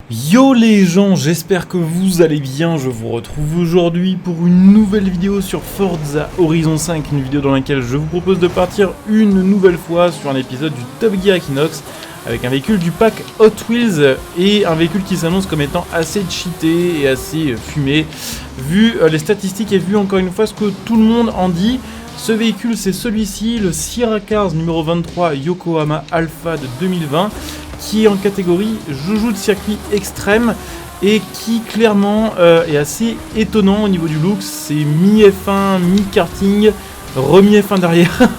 Yo les gens, j'espère que vous allez bien, je vous retrouve aujourd'hui pour une nouvelle vidéo sur Forza Horizon 5, une vidéo dans laquelle je vous propose de partir une nouvelle fois sur un épisode du Top Gear Equinox avec un véhicule du pack Hot Wheels et un véhicule qui s'annonce comme étant assez cheaté et assez fumé, vu les statistiques et vu encore une fois ce que tout le monde en dit. Ce véhicule c'est celui-ci, le Sierra Cars numéro 23 Yokohama Alpha de 2020, qui est en catégorie joujou de circuit extrême et qui clairement est assez étonnant au niveau du look. C'est mi-F1, mi-karting, remis-F1 derrière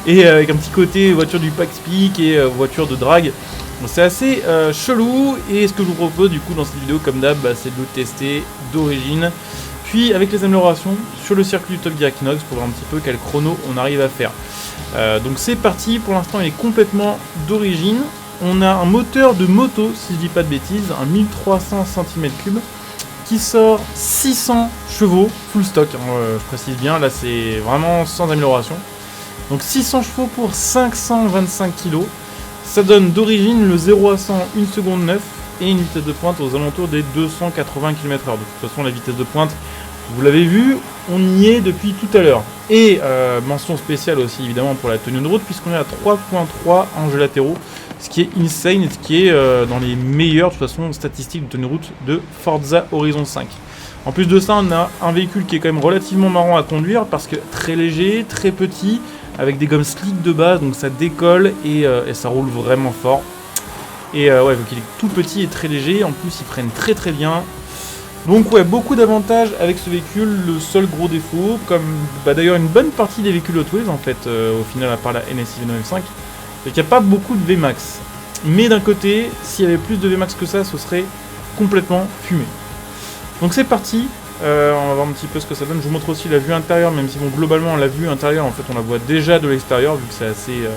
et avec un petit côté voiture du pack Speak et voiture de drag. C'est assez chelou et ce que je vous propose du coup dans cette vidéo comme d'hab, c'est de le tester d'origine. Puis avec les améliorations sur le circuit du Top Gear Equinox pour voir un petit peu quel chrono on arrive à faire. Donc c'est parti, pour l'instant il est complètement d'origine. On a un moteur de moto, si je dis pas de bêtises, un 1300 cm3 qui sort 600 chevaux, full stock, je précise bien, là c'est vraiment sans amélioration. Donc 600 chevaux pour 525 kg, ça donne d'origine le 0 à 100 1 seconde 9 et une vitesse de pointe aux alentours des 280 km/h. De toute façon la vitesse de pointe, vous l'avez vu, on y est depuis tout à l'heure. Et mention spéciale aussi évidemment pour la tenue de route puisqu'on est à 3.3 enjeux latéraux. Ce qui est insane et ce qui est dans les meilleures de toute façon statistiques de tenue de route de Forza Horizon 5. En plus de ça, on a un véhicule qui est quand même relativement marrant à conduire parce que très léger, très petit, avec des gommes slick de base, donc ça décolle et ça roule vraiment fort. Et ouais, vu qu'il est tout petit et très léger, en plus ils prennent très très bien. Donc ouais, beaucoup d'avantages avec ce véhicule. Le seul gros défaut, comme d'ailleurs une bonne partie des véhicules Hot Wheels en fait, au final à part la NSI V9F5, c'est qu'il n'y a pas beaucoup de VMAX. Mais d'un côté, s'il y avait plus de VMAX que ça, ce serait complètement fumé. Donc c'est parti, on va voir un petit peu ce que ça donne. Je vous montre aussi la vue intérieure, même si bon, globalement la vue intérieure, en fait on la voit déjà de l'extérieur, vu que c'est assez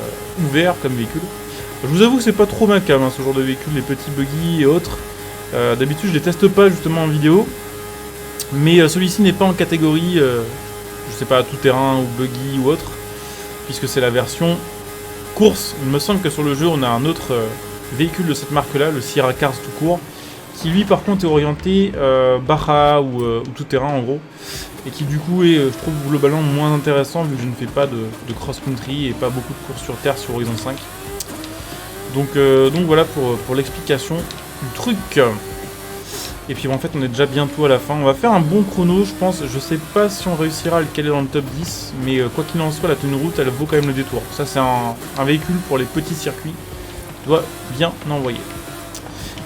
ouvert comme véhicule. Je vous avoue que c'est pas trop ma cam, ce genre de véhicule, les petits buggy et autres. D'habitude je les teste pas justement en vidéo. Mais celui-ci n'est pas en catégorie, je sais pas, tout terrain ou buggy ou autre, puisque c'est la version course. Il me semble que sur le jeu on a un autre véhicule de cette marque là, le Sierra Cars tout court, qui lui par contre est orienté Baja ou tout terrain en gros, et qui du coup est je trouve globalement moins intéressant vu que je ne fais pas de cross-country et pas beaucoup de courses sur terre sur Horizon 5. Donc voilà pour l'explication du truc. Et puis en fait on est déjà bientôt à la fin, on va faire un bon chrono je pense, je sais pas si on réussira à le caler dans le top 10, mais quoi qu'il en soit la tenue de route elle vaut quand même le détour. Ça c'est un véhicule pour les petits circuits, doit bien envoyer.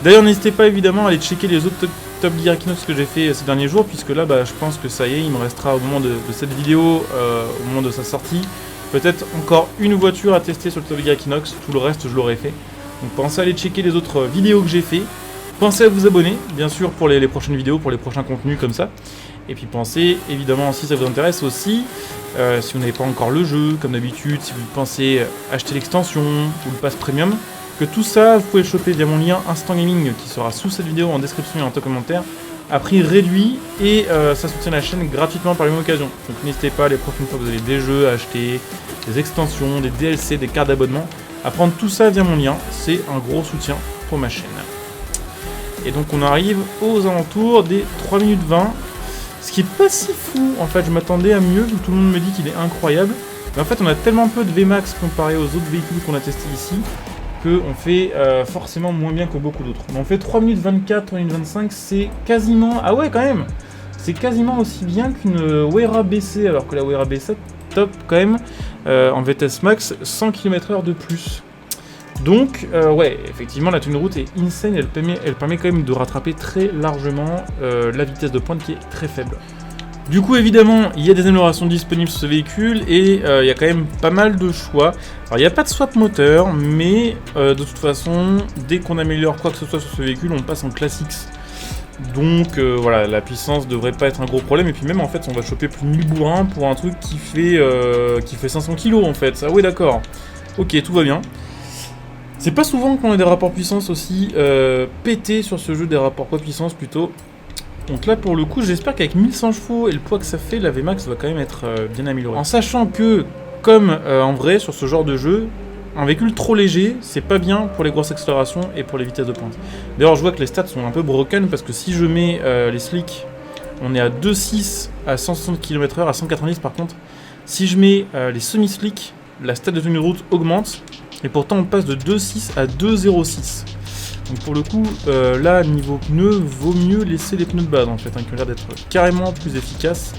D'ailleurs n'hésitez pas évidemment à aller checker les autres Top Gear Equinox que j'ai fait ces derniers jours, puisque là je pense que ça y est, il me restera au moment de cette vidéo, au moment de sa sortie, peut-être encore une voiture à tester sur le Top Gear Equinox, tout le reste je l'aurais fait. Donc pensez à aller checker les autres vidéos que j'ai fait. Pensez à vous abonner, bien sûr, pour les prochaines vidéos, pour les prochains contenus comme ça. Et puis pensez, évidemment, si ça vous intéresse aussi, si vous n'avez pas encore le jeu, comme d'habitude, si vous pensez acheter l'extension ou le pass premium, que tout ça, vous pouvez le choper via mon lien Instant Gaming qui sera sous cette vidéo en description et en commentaire, à prix réduit, et ça soutient la chaîne gratuitement par la même occasion. Donc n'hésitez pas, les prochaines fois que vous avez des jeux à acheter, des extensions, des DLC, des cartes d'abonnement, à prendre tout ça via mon lien, c'est un gros soutien pour ma chaîne. Et donc on arrive aux alentours des 3 minutes 20, ce qui est pas si fou, en fait je m'attendais à mieux, vu que tout le monde me dit qu'il est incroyable. Mais en fait on a tellement peu de VMAX comparé aux autres véhicules qu'on a testés ici, qu'on fait forcément moins bien que beaucoup d'autres. Mais on fait 3 minutes 24, 3 minutes 25, c'est quasiment... Ah ouais quand même. C'est quasiment aussi bien qu'une Wera BC, alors que la Wera BC top quand même, en vitesse max, 100 km/h de plus. Donc ouais, effectivement la tenue de route est insane, elle permet quand même de rattraper très largement la vitesse de pointe qui est très faible. Du coup évidemment il y a des améliorations disponibles sur ce véhicule et il y a quand même pas mal de choix. Alors il n'y a pas de swap moteur, mais de toute façon dès qu'on améliore quoi que ce soit sur ce véhicule on passe en Classics. Donc voilà, la puissance devrait pas être un gros problème, et puis même en fait on va choper plus de 1000 bourrins pour un truc qui fait 500 kg en fait. Ah ouais d'accord, ok tout va bien. C'est pas souvent qu'on a des rapports puissance aussi pétés sur ce jeu, des rapports poids-puissance plutôt. Donc là pour le coup j'espère qu'avec 1100 chevaux et le poids que ça fait, la VMAX va quand même être bien améliorée. En sachant que, comme en vrai sur ce genre de jeu, Un véhicule trop léger, c'est pas bien pour les grosses accélérations et pour les vitesses de pointe. D'ailleurs, je vois que les stats sont un peu broken parce que si je mets les slicks, on est à 2,6 à 160 km/h, à 190 par contre. Si je mets les semi-slicks, la stat de tenue de route augmente et pourtant on passe de 2,6 à 2,06. Donc pour le coup, là, niveau pneus, vaut mieux laisser les pneus de base en fait, qui ont l'air d'être carrément plus efficaces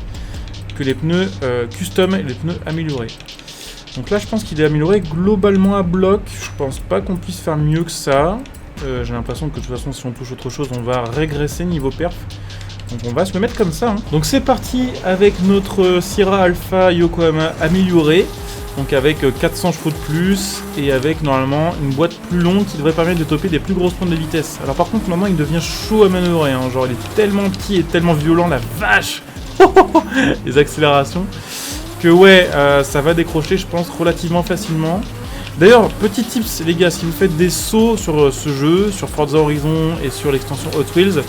que les pneus custom et les pneus améliorés. Donc là, je pense qu'il est amélioré globalement à bloc. Je pense pas qu'on puisse faire mieux que ça. J'ai l'impression que de toute façon, si on touche autre chose, on va régresser niveau perf. Donc on va se le mettre comme ça. Donc c'est parti avec notre Sierra Alpha Yokohama amélioré. Donc avec 400 chevaux de plus et avec normalement une boîte plus longue qui devrait permettre de topper des plus grosses pointes de vitesse. Alors par contre, maintenant, il devient chaud à manœuvrer. Genre, il est tellement petit et tellement violent, la vache. Les accélérations. Que ouais, ça va décrocher, je pense, relativement facilement. D'ailleurs, petit tips, les gars, si vous faites des sauts sur ce jeu, sur Forza Horizon et sur l'extension Hot Wheels,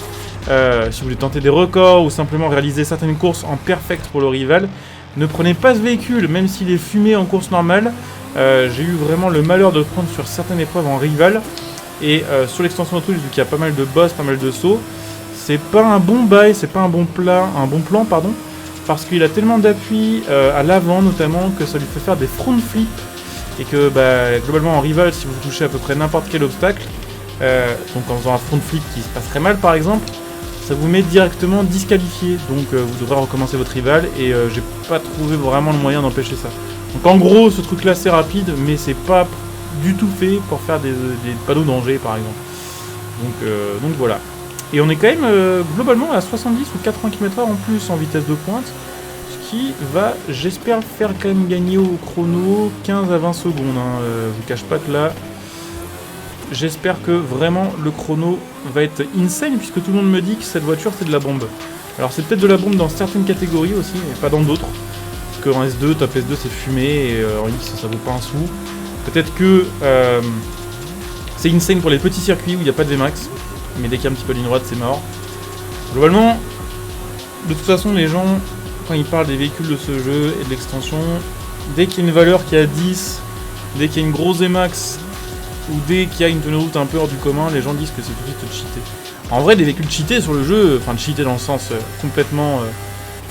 si vous voulez tenter des records ou simplement réaliser certaines courses en perfect pour le rival, ne prenez pas ce véhicule, même s'il est fumé en course normale. J'ai eu vraiment le malheur de le prendre sur certaines épreuves en rival. Et sur l'extension Hot Wheels, vu qu'il y a pas mal de boss, pas mal de sauts, c'est pas un bon bail, c'est pas un bon plan, pardon. Parce qu'il a tellement d'appui à l'avant notamment que ça lui fait faire des front flips et que globalement en rival, si vous touchez à peu près n'importe quel obstacle, donc en faisant un front flip qui se passerait mal par exemple, ça vous met directement disqualifié. Donc vous devrez recommencer votre rival et j'ai pas trouvé vraiment le moyen d'empêcher ça. Donc en gros ce truc là c'est rapide mais c'est pas du tout fait pour faire des panneaux danger par exemple. Donc voilà. Et on est quand même globalement à 70 ou 80 km/h en plus en vitesse de pointe. Ce qui va, j'espère, faire quand même gagner au chrono 15 à 20 secondes. Je vous cache pas que là, j'espère que vraiment le chrono va être insane puisque tout le monde me dit que cette voiture c'est de la bombe. Alors c'est peut-être de la bombe dans certaines catégories aussi, mais pas dans d'autres. Parce qu'en S2, top S2 c'est fumé et en X ça vaut pas un sou. Peut-être que c'est insane pour les petits circuits où il n'y a pas de VMAX. Mais dès qu'il y a un petit peu de ligne droite, c'est mort. Globalement, de toute façon, les gens, quand ils parlent des véhicules de ce jeu et de l'extension, dès qu'il y a une valeur qui est à 10, dès qu'il y a une grosse Emax, ou dès qu'il y a une tenue de route un peu hors du commun, les gens disent que c'est tout de suite cheaté. En vrai, des véhicules cheatés sur le jeu, enfin cheatés dans le sens complètement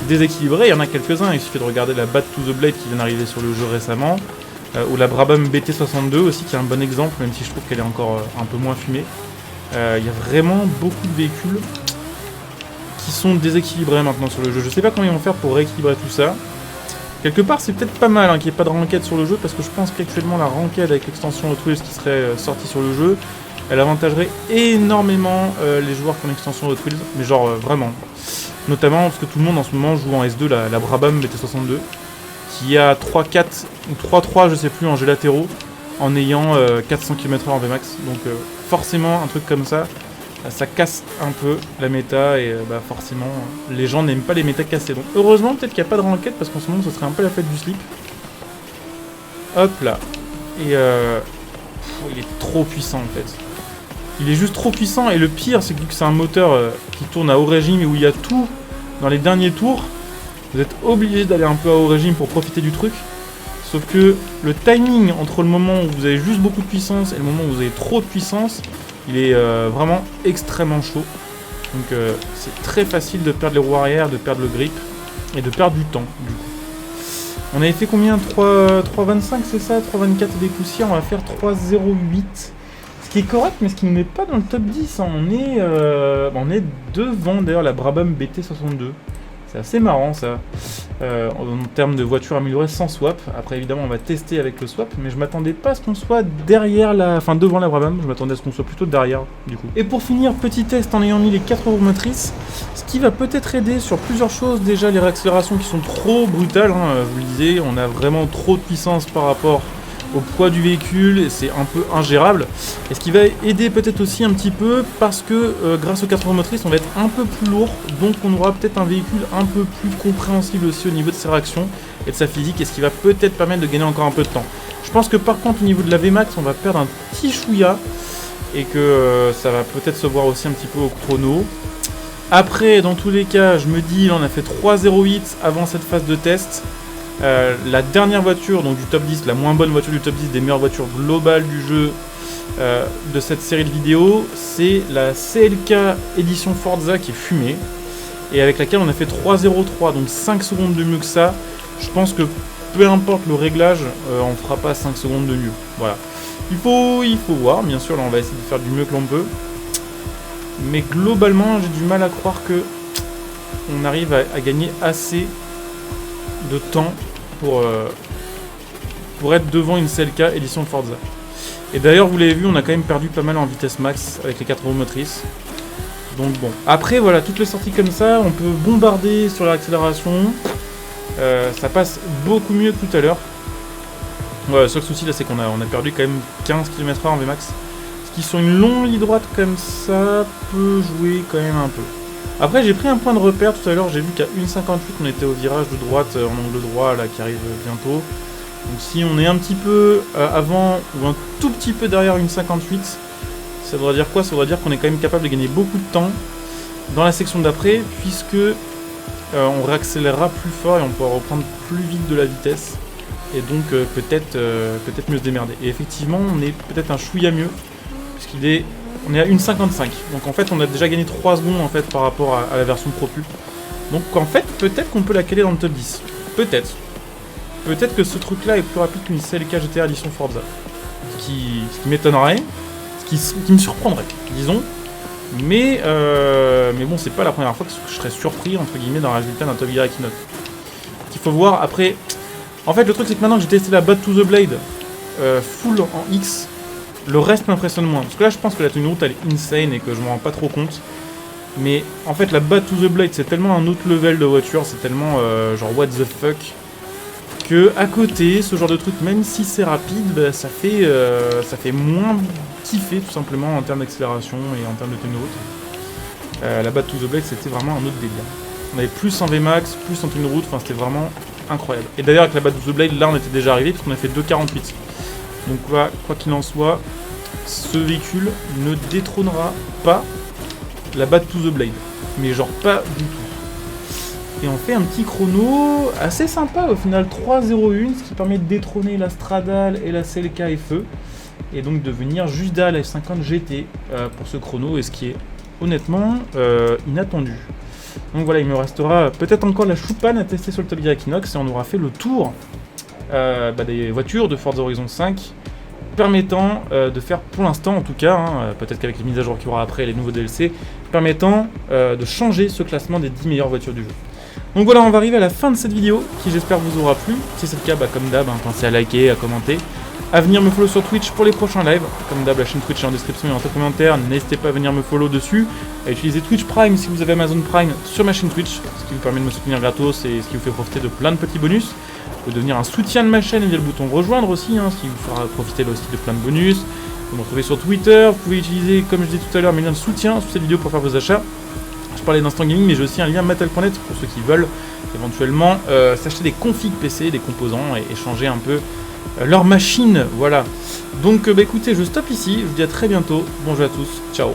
déséquilibré, il y en a quelques-uns. Il suffit de regarder la Bad to the Blade qui vient d'arriver sur le jeu récemment, ou la Brabham BT62 aussi, qui est un bon exemple, même si je trouve qu'elle est encore un peu moins fumée. Il y a vraiment beaucoup de véhicules qui sont déséquilibrés maintenant sur le jeu. Je sais pas comment ils vont faire pour rééquilibrer tout ça. Quelque part, c'est peut-être pas mal qu'il n'y ait pas de ranked sur le jeu, parce que je pense qu'actuellement, la ranked avec l'extension Hot Wheels qui serait sortie sur le jeu, elle avantagerait énormément les joueurs qui ont l'extension Hot Wheels, mais genre vraiment. Notamment parce que tout le monde en ce moment joue en S2 la Brabham BT62, qui a 3-4 ou 3-3, je sais plus, en jets latéraux, en ayant 400 km/h en VMAX. Donc forcément, un truc comme ça, ça casse un peu la méta et forcément, les gens n'aiment pas les méta cassées. Donc heureusement, peut-être qu'il n'y a pas de ranked parce qu'en ce moment, ce serait un peu la fête du slip. Hop là. Et il est trop puissant en fait. Il est juste trop puissant et le pire, c'est que vu que c'est un moteur qui tourne à haut régime et où il y a tout dans les derniers tours, vous êtes obligé d'aller un peu à haut régime pour profiter du truc. Sauf que le timing entre le moment où vous avez juste beaucoup de puissance et le moment où vous avez trop de puissance, il est vraiment extrêmement chaud. Donc c'est très facile de perdre les roues arrière, de perdre le grip et de perdre du temps du coup. On avait fait combien 3,25 c'est ça, 3,24 des poussières, on va faire 3,08. Ce qui est correct mais ce qui ne met pas dans le top 10. On est devant d'ailleurs la Brabham BT62. C'est assez marrant ça, en termes de voiture améliorée sans swap. Après évidemment on va tester avec le swap, mais je m'attendais pas à ce qu'on soit devant la Brabham, je m'attendais à ce qu'on soit plutôt derrière du coup. Et pour finir, petit test en ayant mis les 4 roues motrices, ce qui va peut-être aider sur plusieurs choses. Déjà les réaccélérations qui sont trop brutales, je vous le disais, on a vraiment trop de puissance par rapport au poids du véhicule et c'est un peu ingérable. Et ce qui va aider peut-être aussi un petit peu parce que grâce aux 4 roues motrices on va être un peu plus lourd, donc on aura peut-être un véhicule un peu plus compréhensible aussi au niveau de ses réactions et de sa physique, et ce qui va peut-être permettre de gagner encore un peu de temps. Je pense que par contre au niveau de la VMAX on va perdre un petit chouïa et que ça va peut-être se voir aussi un petit peu au chrono. Après dans tous les cas je me dis là on a fait 3,08 avant cette phase de test. La dernière voiture donc du top 10, la moins bonne voiture du top 10 des meilleures voitures globales du jeu de cette série de vidéos, c'est la CLK édition Forza qui est fumée et avec laquelle on a fait 3.03, donc 5 secondes de mieux que ça. Je pense que peu importe le réglage, on fera pas 5 secondes de mieux. Voilà. Il faut voir, bien sûr, là on va essayer de faire du mieux que l'on peut. Mais globalement, j'ai du mal à croire que on arrive à gagner assez de temps pour être devant une CLK édition Forza. Et d'ailleurs, vous l'avez vu, on a quand même perdu pas mal en vitesse max avec les 4 roues motrices. Donc bon. Après, voilà, toutes les sorties comme ça, on peut bombarder sur l'accélération. Ça passe beaucoup mieux que tout à l'heure. Ouais, le seul souci là, c'est qu'on a perdu quand même 15 km/h en VMAX. Ce qui sur une longue ligne droite comme ça peut jouer quand même un peu. Après, j'ai pris un point de repère tout à l'heure. J'ai vu qu'à 1.58, on était au virage de droite en angle droit là qui arrive bientôt. Donc si on est un petit peu avant ou un tout petit peu derrière 1.58, ça voudrait dire quoi? Ça voudrait dire qu'on est quand même capable de gagner beaucoup de temps dans la section d'après, puisque on réaccélérera plus fort et on pourra reprendre plus vite de la vitesse. Et donc peut-être mieux se démerder. Et effectivement, on est peut-être un chouïa mieux, on est à 1.55. Donc en fait, on a déjà gagné 3 secondes en fait par rapport à la version Pro Plus. Donc en fait, peut-être qu'on peut la caler dans le top 10. Peut-être. Peut-être que ce truc-là est plus rapide qu'une CLK GTA édition Forza. Ce qui m'étonnerait, ce qui me surprendrait, disons. Mais bon, c'est pas la première fois que je serais surpris, entre guillemets, dans le résultat d'un Top Gear Equinox. Qu'il faut voir après. En fait, le truc, c'est que maintenant que j'ai testé la Bad to the Blade full en X, le reste m'impressionne moins. Parce que là, je pense que la tenue de route, elle est insane et que je m'en rends pas trop compte. Mais en fait, la Bad to the Blade, c'est tellement un autre level de voiture, c'est tellement genre what the fuck, que à côté, ce genre de truc, même si c'est rapide, bah, ça fait moins kiffer tout simplement en termes d'accélération et en termes de tenue de route. La Bad to the Blade, c'était vraiment un autre délire. On avait plus en VMAX, plus en tenue de route, enfin c'était vraiment incroyable. Et d'ailleurs avec la Bad to the Blade, là on était déjà arrivé puisqu'on a fait 2.48. Donc quoi qu'il en soit, ce véhicule ne détrônera pas la Bad to the Blade. Mais genre pas du tout. Et on fait un petit chrono assez sympa au final, 3.01, ce qui permet de détrôner la Stradale et la CLK FE. Et donc de venir juste derrière la F50 GT pour ce chrono, et ce qui est honnêtement inattendu. Donc voilà, il me restera peut-être encore la choupane à tester sur le Top Gear Equinox et on aura fait le tour des voitures de Forza Horizon 5 permettant de faire, pour l'instant en tout cas, peut-être qu'avec les mises à jour qu'il y aura après, les nouveaux DLC, permettant de changer ce classement des 10 meilleures voitures du jeu. Donc voilà, on va arriver à la fin de cette vidéo qui j'espère vous aura plu. Si c'est le cas, comme d'hab, pensez à liker, à commenter, à venir me follow sur Twitch pour les prochains lives. Comme d'hab, la chaîne Twitch est en description et en commentaire. N'hésitez pas à venir me follow dessus, à utiliser Twitch Prime si vous avez Amazon Prime sur ma chaîne Twitch, ce qui vous permet de me soutenir gratos et ce qui vous fait profiter de plein de petits bonus. Vous pouvez devenir un soutien de ma chaîne via le bouton rejoindre aussi, ce qui vous fera profiter là aussi de plein de bonus. Vous me retrouvez sur Twitter, vous pouvez utiliser, comme je disais tout à l'heure, mes liens de soutien sous cette vidéo pour faire vos achats. Je parlais d'Instant Gaming, mais j'ai aussi un lien Mattel.net pour ceux qui veulent éventuellement s'acheter des configs PC, des composants et échanger un peu leur machine. Voilà. Donc écoutez, je stoppe ici, je vous dis à très bientôt. Bonjour à tous, ciao.